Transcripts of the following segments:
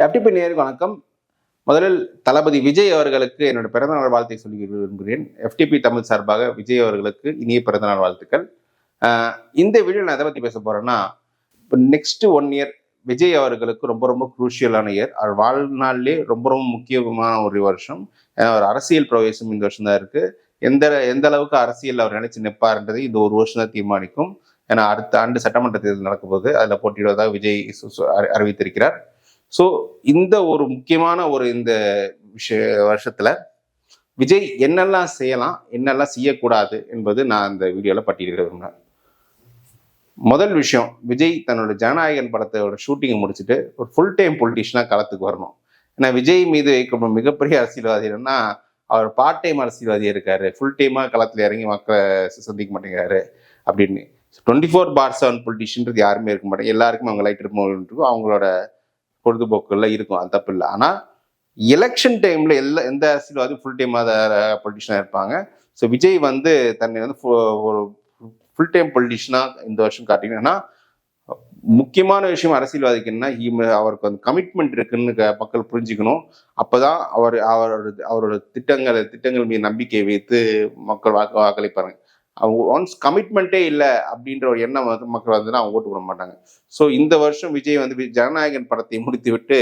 FTP நேயர்களுக்கு வணக்கம். முதலில் தளபதி விஜய் அவர்களுக்கு என்னோட பிறந்தநாள் வாழ்த்தை சொல்லி விரும்புகிறேன். FTP தமிழ் சார்பாக விஜய் அவர்களுக்கு இனிய பிறந்தநாள் வாழ்த்துக்கள். இந்த வீடியோ நான் எதை பற்றி பேச போறேன்னா, இப்போ நெக்ஸ்ட் 1 இயர் விஜய் அவர்களுக்கு ரொம்ப ரொம்ப குரூஷியலான இயர். அவர் வாழ்நாளிலே ரொம்ப ரொம்ப முக்கியமான ஒரு வருஷம். ஒரு அரசியல் பிரவேசம் இந்த வருஷம் தான் இருக்கு. எந்த எந்த அளவுக்கு அரசியல் அவர் நினைச்சு நிற்பார்ன்றது இந்த ஒரு வருஷம் தான் தீர்மானிக்கும். ஏன்னா அடுத்த ஆண்டு சட்டமன்ற தேர்தல் நடக்கும்போது அதில் போட்டியிடுவதாக விஜய் அறிவித்திருக்கிறார். ஸோ இந்த ஒரு முக்கியமான இந்த வருஷத்துல விஜய் என்னெல்லாம் செய்யலாம், என்னெல்லாம் செய்யக்கூடாது என்பது நான் இந்த வீடியோல பட்டியலிட விரும்புகிறேன். முதல் விஷயம், விஜய் தன்னோட ஜனநாயகன் படத்தோட ஷூட்டிங்கை முடிச்சுட்டு ஒரு ஃபுல் டைம் பொலிட்டிஷனா களத்துக்கு வரணும். ஏன்னா விஜய் மீது வைக்கப்படும் மிகப்பெரிய அரசியல்வாதி என்னன்னா, அவர் பார்ட் டைம் அரசியல்வாதியா இருக்காரு, ஃபுல் டைமா களத்துல இறங்கி மக்களை சந்திக்க மாட்டேங்கிறாரு அப்படின்னு. 24/7 பொலிட்டிஷியன்றது யாருமே இருக்க மாட்டாங்க. எல்லாருக்கும் அவங்க லைட் இருக்கும், அவங்களோட பொழுதுபோக்குல இருக்கும், அது தப்பு இல்லை. ஆனா எலெக்ஷன் டைம்ல எந்த அரசியல்வாதியும் ஃபுல் டைம் பொலிட்டிஷனா இருப்பாங்க. ஸோ விஜய் தன்னை ஒரு ஃபுல் டைம் பொலிட்டிஷனா இந்த வருஷம் காட்டிங்கன்னா, முக்கியமான விஷயம் அரசியல்வாதிக்கு என்ன, அவருக்கு கமிட்மெண்ட் இருக்குன்னு மக்கள் புரிஞ்சுக்கணும். அப்பதான் அவரோட திட்டங்கள் மீது நம்பிக்கை வைத்து மக்கள் வாக்களிப்பாங்க. அவங்க ஒன்ஸ் கமிட்மெண்ட்டே இல்லை அப்படின்ற ஒரு எண்ணம் மக்கள் அவங்க ஓட்டு போட மாட்டாங்க. ஸோ இந்த வருஷம் விஜய் ஜனநாயகன் படத்தை முடித்து விட்டு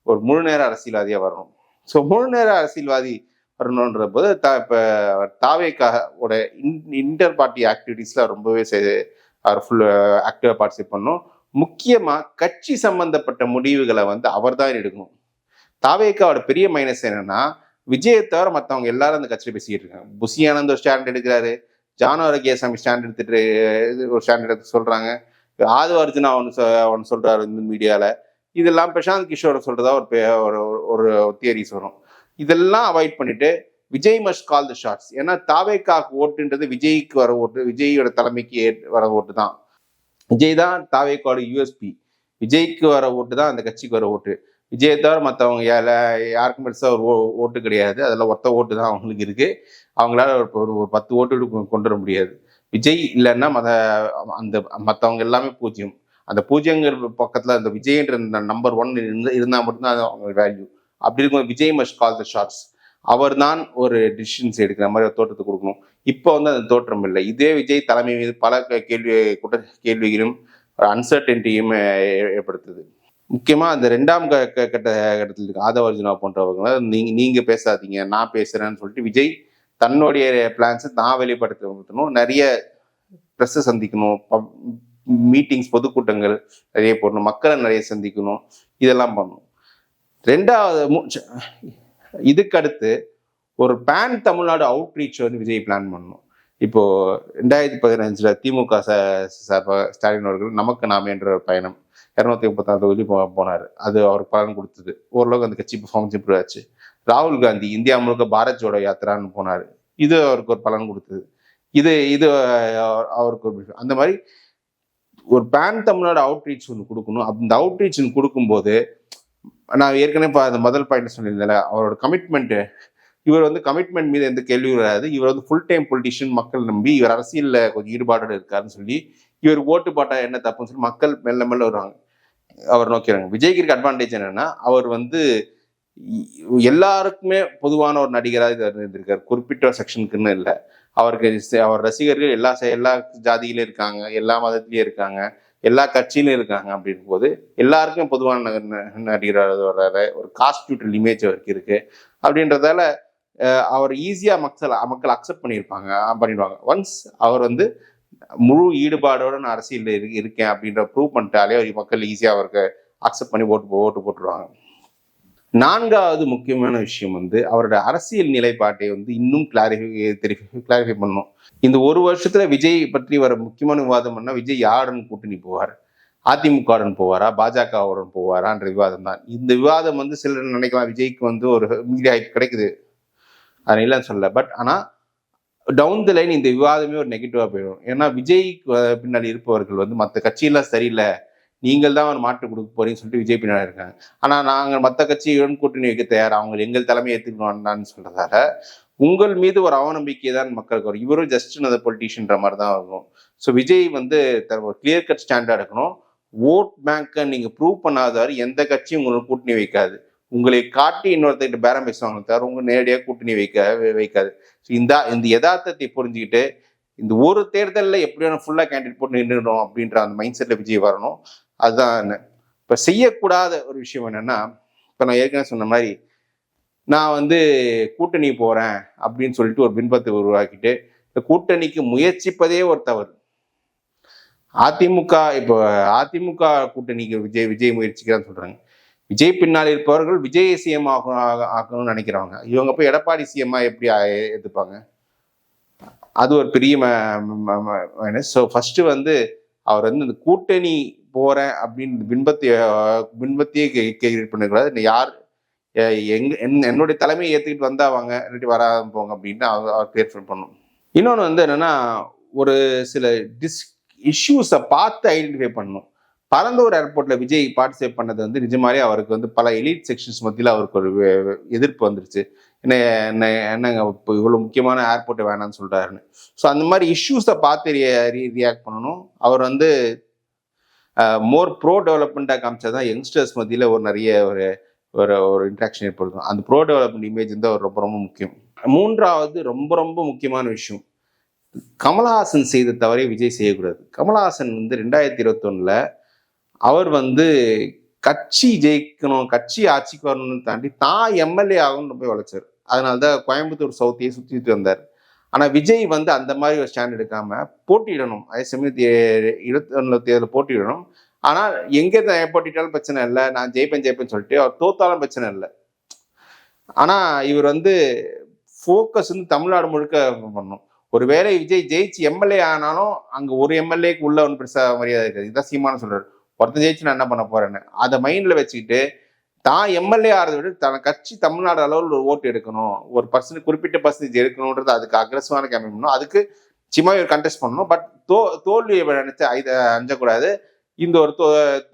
ஒரு முழு நேர அரசியல்வாதியா வரணும். ஸோ முழு நேர அரசியல்வாதி வரணுன்ற போது இப்போ தாவேக்காவோட இன்டர் பார்ட்டி ஆக்டிவிட்டீஸ்ல ரொம்பவே அவர் ஃபுல் ஆக்டிவா பார்ட்டிசிபேட் பண்ணணும். முக்கியமா கட்சி சம்பந்தப்பட்ட முடிவுகளை அவர் தான் எடுக்கணும். தாவேக்காவோட பெரிய மைனஸ் என்னன்னா, விஜயை தவிர மற்றவங்க எல்லாரும் அந்த கட்சியில பேசிக்கிட்டு இருக்காங்க. புசி ஆனந்த் ஒரு ஸ்டாண்ட் எடுக்கிறாரு, ஜானு ஆரோக்கியசாமி ஸ்டாண்ட் எடுத்துட்டு ஒரு ஸ்டாண்ட் எடுத்து சொல்றாங்க, ஆதவ அர்ஜுனா அவன் சொல்றாரு இந்த மீடியால. இதெல்லாம் பிரசாந்த் கிஷோர் சொல்றதா ஒரு தியரிஸ் வரும். இதெல்லாம் அவாய்ட் பண்ணிட்டு விஜய் மஸ்ட் கால் தி ஷாட்ஸ். ஏன்னா தாவேக்காக்கு ஓட்டுன்றது விஜய்க்கு வர ஓட்டு, விஜயோட தலைமைக்கு வர ஓட்டு தான். விஜய் தான் தாவேக்காவோட யூஎஸ்பி. விஜய்க்கு வர ஓட்டு தான் அந்த கட்சிக்கு வர ஓட்டு. விஜயை தவிர மற்றவங்க யாருக்கும் பெருசா ஒரு ஓட்டு கிடையாது. அதெல்லாம் ஒத்த ஓட்டு தான் அவங்களுக்கு இருக்கு. அவங்களால ஒரு 10 ஓட்டு கொண்டு வர முடியாது. விஜய் இல்லைன்னா அந்த மற்றவங்க எல்லாமே பூஜ்ஜியம். அந்த பூஜ்ஜியங்கிற பக்கத்துல அந்த விஜய்ன்ற நம்பர் 1 இருந்தா மட்டும்தான் அவங்க வேல்யூ. அப்படி இருக்கும் விஜய் மஸ்ட் கால் த ஷாட்ஸ். அவர் தான் ஒரு டிசிஷன்ஸ் எடுக்கிற மாதிரி ஒரு தோற்றத்தை கொடுக்கணும். இப்போ அந்த தோற்றம் இல்லை. இதே விஜய் தலைமை மீது பல கேள்விகளும் அன்சர்டன்டியும் ஏற்படுத்துது. முக்கியமா அந்த 2ஆம் கட்டத்தில் இருக்கு ஆதவ அர்ஜுனா போன்றவங்க நீங்க பேசாதீங்க, நான் பேசுறேன்னு சொல்லிட்டு விஜய் தன்னுடைய பிளான்ஸை நான் வெளிப்படுத்தணும். நிறைய ப்ரெஸ்ஸை சந்திக்கணும், மீட்டிங்ஸ் பொதுக்கூட்டங்கள் நிறைய போடணும், மக்களை நிறைய சந்திக்கணும், இதெல்லாம் பண்ணணும். 2வது இதுக்கு அடுத்து ஒரு pan Tamil Nadu outreach Vijay plan பண்ணணும். இப்போ 2015 திமுக சார்பாக ஸ்டாலின் அவர்கள் நமக்கு நாம என்ற ஒரு பயணம் 234 தொகுதி போனார். அது அவருக்கு பலன் கொடுத்தது. ஓரளவுக்கு அந்த கட்சி பெர்ஃபார்மன்ஸ் இம்ப்ரூவ் ஆச்சு. ராகுல் காந்தி இந்தியா முழுக்க பாரத் ஜோடோ யாத்திரான்னு போனார். இது அவருக்கு ஒரு பலன் கொடுத்தது. இது அவருக்கு அந்த மாதிரி ஒரு பேன் தமிழ்நாடு அவுட்ரீச் ஒன்று கொடுக்கணும். அந்த அவுட்ரீச் கொடுக்கும்போது நான் ஏற்கனவே அந்த முதல் பாயிண்ட் சொல்லியிருந்தேன், அவரோட கமிட்மெண்ட். இவர் கமிட்மெண்ட் மீது எந்த கேள்வியும் வராது. இவர் ஃபுல் டைம் பொலிட்டிஷியன், மக்கள் நம்பி இவர் அரசியல்ல கொஞ்சம் ஈடுபாடு இருக்காருன்னு சொல்லி இவர் ஓட்டு போட்டா என்ன தப்புன்னு சொல்லி மக்கள் மெல்ல மெல்ல வருவாங்க, அவர் நோக்கிறாங்க. விஜய்க்கு இருக்க அட்வான்டேஜ் என்னன்னா, அவர் எல்லாருக்குமே பொதுவான ஒரு நடிகராக இருந்திருக்காரு. குறிப்பிட்ட செக்ஷனுக்குன்னு இல்லை. அவர் ரசிகர்கள் எல்லா ஜாதியிலும் இருக்காங்க, எல்லா மதத்திலயும் இருக்காங்க, எல்லா கட்சியிலும் இருக்காங்க. அப்படின் போது எல்லாருக்கும் பொதுவான நடிகராக வர்றாரு. ஒரு காஸ்டியூட்டல் இமேஜ் அவருக்கு இருக்கு. அப்படின்றதால அவர் ஈஸியா மக்கள் அக்செப்ட் பண்ணிடுவாங்க. ஒன்ஸ் அவர் முழு ஈடுபாடோட நான் அரசியல் இருக்கேன் அப்படின்ற ப்ரூவ் பண்ணிட்டாலே மக்கள் ஈஸியா அவருக்கு அக்செப்ட் பண்ணி ஓட்டு போட்டுருவாங்க. 4வது முக்கியமான விஷயம் அவரோட அரசியல் நிலைப்பாட்டை இன்னும் கிளாரிஃபை பண்ணணும். இந்த ஒரு வருஷத்துல விஜய் பற்றி வர முக்கியமான விவாதம் பண்ணா, விஜய் யாருடன் கூட்டணி போவார், அதிமுகவுடன் போவாரா, பாஜகவுடன் போவாரான்ற விவாதம் தான். இந்த விவாதம் சிலர் நினைக்கலாம் விஜய்க்கு ஒரு மீடியா கிடைக்குது, அது இல்லைன்னு சொல்ல. பட் ஆனா டவுன் தி லைன் இந்த விவாதமே ஒரு நெகட்டிவா போயிடும். ஏன்னா விஜய் பின்னாடி இருப்பவர்கள் மற்ற கட்சியெல்லாம் சரியில்லை, நீங்கள் தான் அவர் மாற்று கொடுக்க போறீங்கன்னு சொல்லிட்டு விஜய் பின்னாடி இருக்காங்க. ஆனா நாங்கள் மற்ற கட்சியுடன் கூட்டணி வைக்க தயார், அவங்க எங்கள் தலைமையை ஏற்றுக்கணும்னு சொல்றதால உங்கள் மீது ஒரு அவநம்பிக்கை தான் மக்களுக்கு வரும். இவரும் ஜஸ்ட் அந்த பொலிட்டிஷியன்ற மாதிரி தான் இருக்கும். ஸோ விஜய் ஒரு கிளியர் கட் ஸ்டாண்டா எடுக்கணும். ஓட் பேங்கை நீங்க ப்ரூவ் பண்ணாதவாறு எந்த கட்சியும் உங்களுக்கு கூட்டணி வைக்காது. உங்களை காட்டி இன்னொருத்தர்கிட்ட பேரம் பேசுவாங்க தவிர உங்க நேரடியாக கூட்டணி வைக்காது. இந்த இந்த யதார்த்தத்தை புரிஞ்சுக்கிட்டு இந்த ஒரு தேர்தலில் எப்படியான ஃபுல்லா கேண்டிடேட் போட்டு நின்றுடும் அப்படின்ற அந்த மைண்ட் செட்ல விஜய் வரணும். அதுதான் இப்ப செய்யக்கூடாத ஒரு விஷயம் என்னன்னா, இப்ப நான் ஏற்கனவே சொன்ன மாதிரி நான் வந்து கூட்டணி போறேன் அப்படின்னு சொல்லிட்டு ஒரு பின்பத்தை உருவாக்கிட்டு இந்த கூட்டணிக்கு முயற்சிப்பதே ஒரு தவறு. அதிமுக இப்போ அதிமுக கூட்டணிக்கு விஜய் முயற்சிக்கிறான்னு சொல்றாங்க. விஜய் பின்னால் இருப்பவர்கள் விஜய் சிஎம் ஆக்கணும்னு நினைக்கிறவங்க. இவங்க போய் எடப்பாடி சிஎம்மா எப்படி எடுத்துப்பாங்க? அது ஒரு பெரிய மைனஸ். ஸோ ஃபர்ஸ்ட் வந்து அவர் வந்து இந்த கூட்டணி போறேன் அப்படின்னு பின்பத்தையே கிரியேட் பண்ணக்கூடாது. யார் என்னுடைய தலைமையை ஏற்றுக்கிட்டு வந்தாவாங்க இல்லாட்டி வராம போங்க அப்படின்னு அவர் கிளியர் பண்ணணும். இன்னொன்று வந்து என்னன்னா, ஒரு சில இஷ்யூஸை பார்த்து ஐடென்டிஃபை பண்ணணும். பரந்தூர் ஏர்போர்ட்ல விஜய் பார்ட்டிசிபேட் பண்ணது வந்து நிஜமாலே அவருக்கு வந்து பல எலிட் செக்ஷன்ஸ் மத்தியில் அவருக்கு ஒரு எதிர்ப்பு வந்துருச்சு. என்னங்க இப்போ இவ்வளோ முக்கியமான ஏர்போர்ட்டை வேணாம்னு சொல்றாருன்னு. ஸோ அந்த மாதிரி இஷ்யூஸை பார்த்து ரியாக்ட் பண்ணணும். அவர் வந்து மோர் ப்ரோ டெவலப்மெண்ட்டாக காமிச்சாதான் யங்ஸ்டர்ஸ் மத்தியில் ஒரு நிறைய ஒரு ஒரு இன்ட்ராக்ஷன் ஏற்படுத்தும். அந்த ப்ரோ டெவலப்மெண்ட் இமேஜ் வந்து அவர் ரொம்ப ரொம்ப முக்கியம். மூன்றாவது ரொம்ப ரொம்ப முக்கியமான விஷயம், கமலஹாசன் செய்த தவறை விஜய் செய்யக்கூடாது. கமலஹாசன் வந்து 2021 அவர் வந்து கட்சி ஜெயிக்கணும், கட்சி ஆட்சிக்கு வரணும்னு தாண்டி தான் எம்எல்ஏ ஆகணும்னு போய் வளைச்சார். அதனாலதான் கோயம்புத்தூர் சவுத்தையே சுற்றிட்டு வந்தார். ஆனா விஜய் வந்து அந்த மாதிரி ஒரு ஸ்டாண்ட் எடுக்காம போட்டியிடணும். அதே சமயம் 21 தேர்தலில் போட்டியிடணும். ஆனால் எங்க போட்டிட்டாலும் பிரச்சனை இல்லை, நான் ஜெயிப்பேன்னு சொல்லிட்டு அவர் தோத்தாலும் பிரச்சனை இல்லை. ஆனா இவர் வந்து ஃபோக்கஸ் வந்து தமிழ்நாடு முழுக்க பண்ணணும். ஒருவேளை விஜய் ஜெயிச்சு எம்எல்ஏ ஆனாலும் அங்க ஒரு எம்எல்ஏக்கு உள்ள ஒன்று பெருசா மரியாதை இருக்காது. இதான் சீமானு சொல்றாரு, ஒருத்தன் ஜெயிச்சு நான் என்ன பண்ண போறேன்னு. அதை மைண்ட்ல வச்சுக்கிட்டு தான் எம்எல்ஏ ஆறதை விட தன் கட்சி தமிழ்நாடு அளவில் ஒரு ஓட்டு எடுக்கணும், ஒரு குறிப்பிட்ட பர்சன்டேஜ் எடுக்கணுன்றது அதுக்கு அக்ரெசிவான கேம்பெயின் பண்ணணும். அதுக்கு சும்மா ஒரு கண்டெஸ்ட் பண்ணணும். பட் தோல்வியை நினைச்சு அஞ்சக்கூடாது. இந்த ஒரு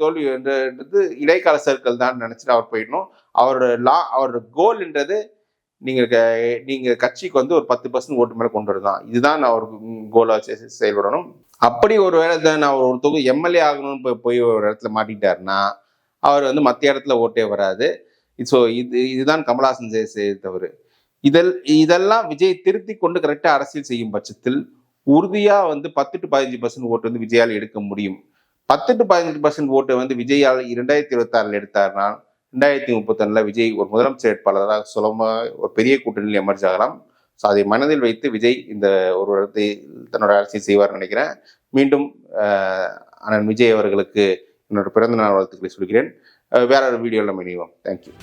தோல்வின்றது இடைக்கால சர்க்கிள் தான் நினைச்சிட்டு அவர் போயிடணும். அவரோட கோல்ன்றது நீங்க கட்சிக்கு வந்து ஒரு 10% ஓட்டு மேல கொண்டு வரதான். இதுதான் அவர் கோலா செயல்படணும். அப்படி ஒரு வேலை தான் அவர் ஒரு தொகுதி எம்எல்ஏ ஆகணும்னு போய் ஒரு இடத்துல மாட்டிட்டாருன்னா அவர் வந்து மத்திய இடத்துல ஓட்டே வராது. ஸோ இதுதான் கமலஹாசன் செய்ய தவறு. இதெல்லாம் விஜய் திருத்தி கொண்டு கரெக்டா அரசியல் செய்யும் பட்சத்தில் உறுதியா வந்து 10 to 15% ஓட்டு வந்து விஜயால் எடுக்க முடியும். 10 to 15% ஓட்டு வந்து விஜயால் 2026 எடுத்தார்னா 2031 விஜய் ஒரு முதலமைச்சர் வேட்பாளராக சுலபமா ஒரு பெரிய கூட்டணியில் எமர்ஜ் ஆகலாம். ஸோ அதை மனதில் வைத்து விஜய் இந்த ஒரு இடத்தை தன்னோட அரசியல் செய்வார்னு நினைக்கிறேன். மீண்டும் அண்ணன் விஜய் அவர்களுக்கு என்னோட பிறந்த நாள் வாழ்த்துக்களை சொல்கிறேன். வேற ஒரு வீடியோவில் நம்ம இணைவோம். தேங்க்யூ.